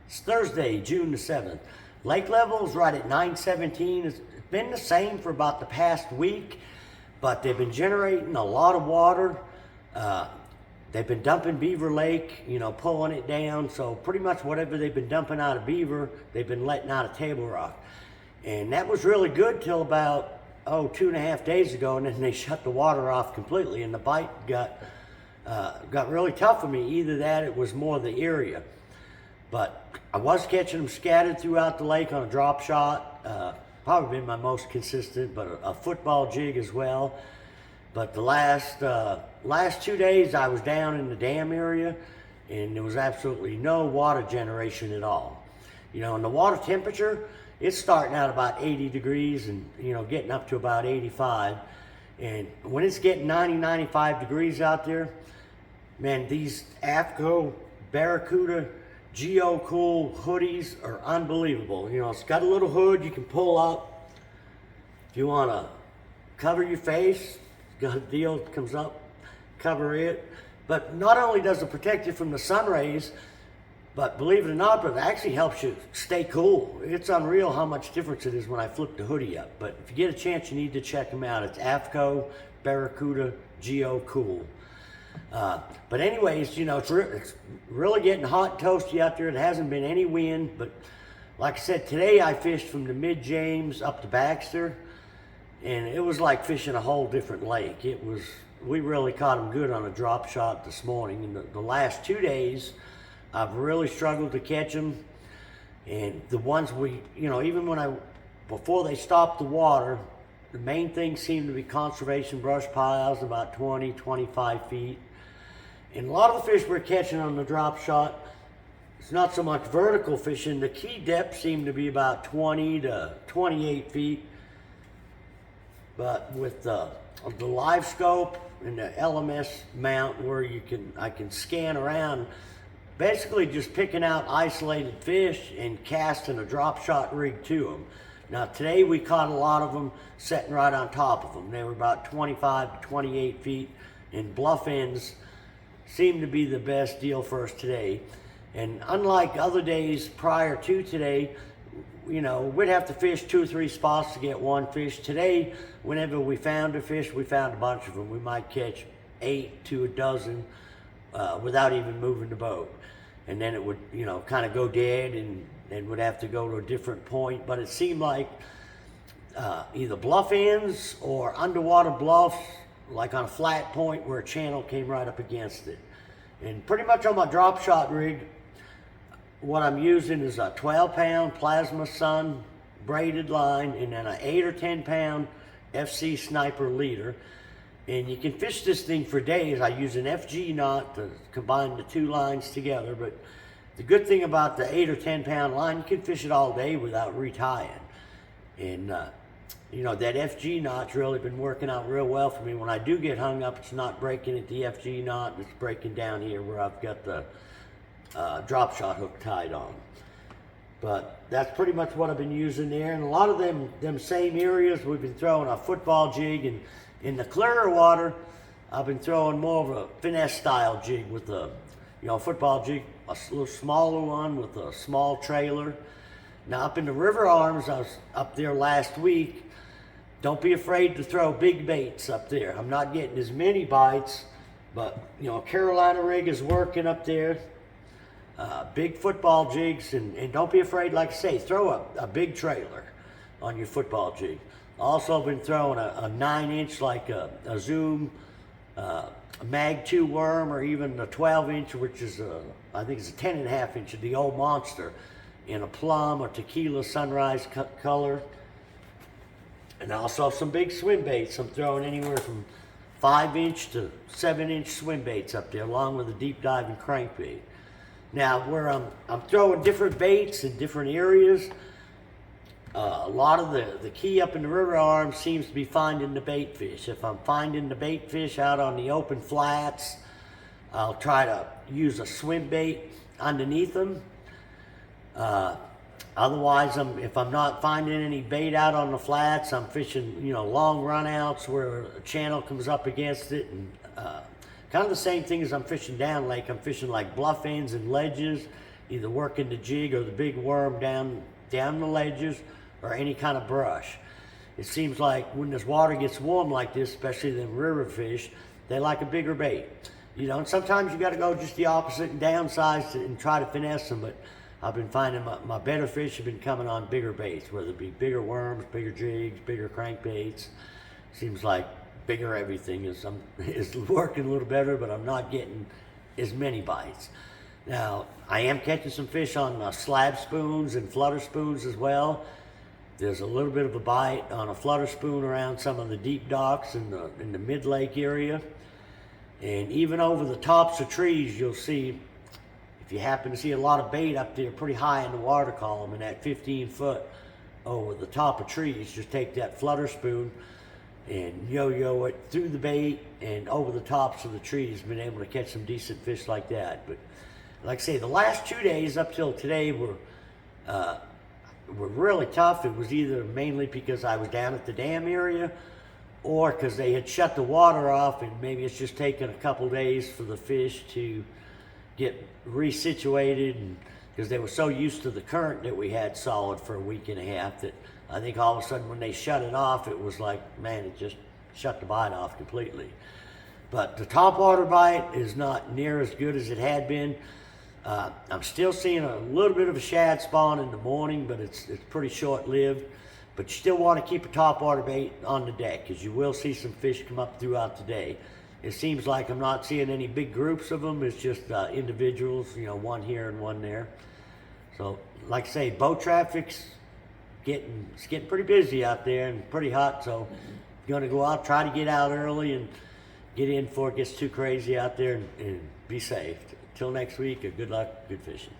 It's Thursday, June the 7th. Lake level is right at 917. It's been the same for about the past week, but they've been generating a lot of water. They've been dumping Beaver Lake, pulling it down. So pretty much whatever they've been dumping out of Beaver, they've been letting out of Table Rock. And that was really good till about, 2.5 days ago, and then they shut the water off completely, and the bite got really tough for me. Either that, it was more the area. But I was catching them scattered throughout the lake on a drop shot. Probably been my most consistent, but a football jig as well. But the last 2 days I was down in the dam area, and there was absolutely no water generation at all. And the water temperature, it's starting out about 80 degrees and getting up to about 85. And when it's getting 90, 95 degrees out there, man, these AFCO Barracuda Geo-Cool hoodies are unbelievable. It's got a little hood you can pull up. If you want to cover your face, got a deal that comes up, cover it. But not only does it protect you from the sun rays, but believe it or not, but it actually helps you stay cool. It's unreal how much difference it is when I flip the hoodie up. But if you get a chance, you need to check them out. It's AFCO Barracuda Geo-Cool. But anyways, it's really getting hot and toasty out there. It hasn't been any wind, but like I said, today I fished from the mid-James up to Baxter, and it was like fishing a whole different lake. We really caught them good on a drop shot this morning. And the last 2 days, I've really struggled to catch them. And the ones even before they stopped the water, the main thing seemed to be conservation brush piles about 20, 25 feet. And a lot of the fish we're catching on the drop shot, it's not so much vertical fishing. The key depth seemed to be about 20 to 28 feet. But with the live scope and the LMS mount where I can scan around, basically just picking out isolated fish and casting a drop shot rig to them. Now today we caught a lot of them sitting right on top of them. They were about 25 to 28 feet, and bluff ends seemed to be the best deal for us today. And unlike other days prior to today, we'd have to fish 2 or 3 spots to get one fish. Today, whenever we found a fish, we found a bunch of them. We might catch 8 to a dozen without even moving the boat. And then it would, kind of go dead and would have to go to a different point. But it seemed like either bluff ends or underwater bluffs, like on a flat point where a channel came right up against it. And pretty much on my drop shot rig, what I'm using is a 12-pound Plasma Sun braided line, and then an 8 or 10-pound FC Sniper leader. And you can fish this thing for days. I use an FG knot to combine the 2 lines together. But the good thing about the 8 or 10-pound line, you can fish it all day without retying. And that FG knot's really been working out real well for me. When I do get hung up, it's not breaking at the FG knot, it's breaking down here where I've got the drop shot hook tied on. But that's pretty much what I've been using there. And a lot of them same areas, we've been throwing a football jig, and in the clearer water, I've been throwing more of a finesse style jig with a football jig, a little smaller one with a small trailer. Now up in the river arms, I was up there last week. Don't be afraid to throw big baits up there. I'm not getting as many bites, but Carolina rig is working up there. Big football jigs, and don't be afraid, like I say, throw a big trailer on your football jig. Also been throwing a 9-inch like a Zoom Mag 2 worm, or even a 12-inch, which is I think it's a 10.5-inch of the old monster, in a plum or tequila sunrise color. And also some big swim baits. I'm throwing anywhere from 5-inch to 7-inch swim baits up there, along with a deep diving crankbait. Now, where I'm throwing different baits in different areas, a lot of the key up in the river arm seems to be finding the bait fish. If I'm finding the bait fish out on the open flats, I'll try to use a swim bait underneath them. Otherwise, if I'm not finding any bait out on the flats, I'm fishing, long runouts where a channel comes up against it, and kind of the same thing as I'm fishing down lake. I'm fishing like bluff ends and ledges either working the jig or the big worm down the ledges or any kind of brush. It seems like when this water gets warm like this, especially them river fish, they like a bigger bait. You know, and sometimes you got to go just the opposite and downsize and try to finesse them, but I've been finding my better fish have been coming on bigger baits, whether it be bigger worms, bigger jigs, bigger crankbaits. Seems like bigger everything is working a little better, but I'm not getting as many bites. Now, I am catching some fish on slab spoons and flutter spoons as well. There's a little bit of a bite on a flutter spoon around some of the deep docks in the mid-lake area. And even over the tops of trees, you'll see, if you happen to see a lot of bait up there pretty high in the water column in that 15-foot over the top of trees, just take that flutter spoon and yo-yo it through the bait and over the tops of the trees, been able to catch some decent fish like that. But like I say, the last 2 days up till today were really tough. It was either mainly because I was down at the dam area or because they had shut the water off, and maybe it's just taken a couple days for the fish to get resituated, and because they were so used to the current that we had solid for a week and a half that I think all of a sudden when they shut it off, it was like, man, it just shut the bite off completely. But the topwater bite is not near as good as it had been. I'm still seeing a little bit of a shad spawn in the morning, but it's pretty short-lived. But you still want to keep a topwater bait on the deck, because you will see some fish come up throughout the day. It seems like I'm not seeing any big groups of them. It's just individuals, you know, one here and one there. So, like I say, boat traffic's getting pretty busy out there and pretty hot. So, if you're going to go out, try to get out early and get in before it gets too crazy out there and be safe. Till next week, good luck, good fishing.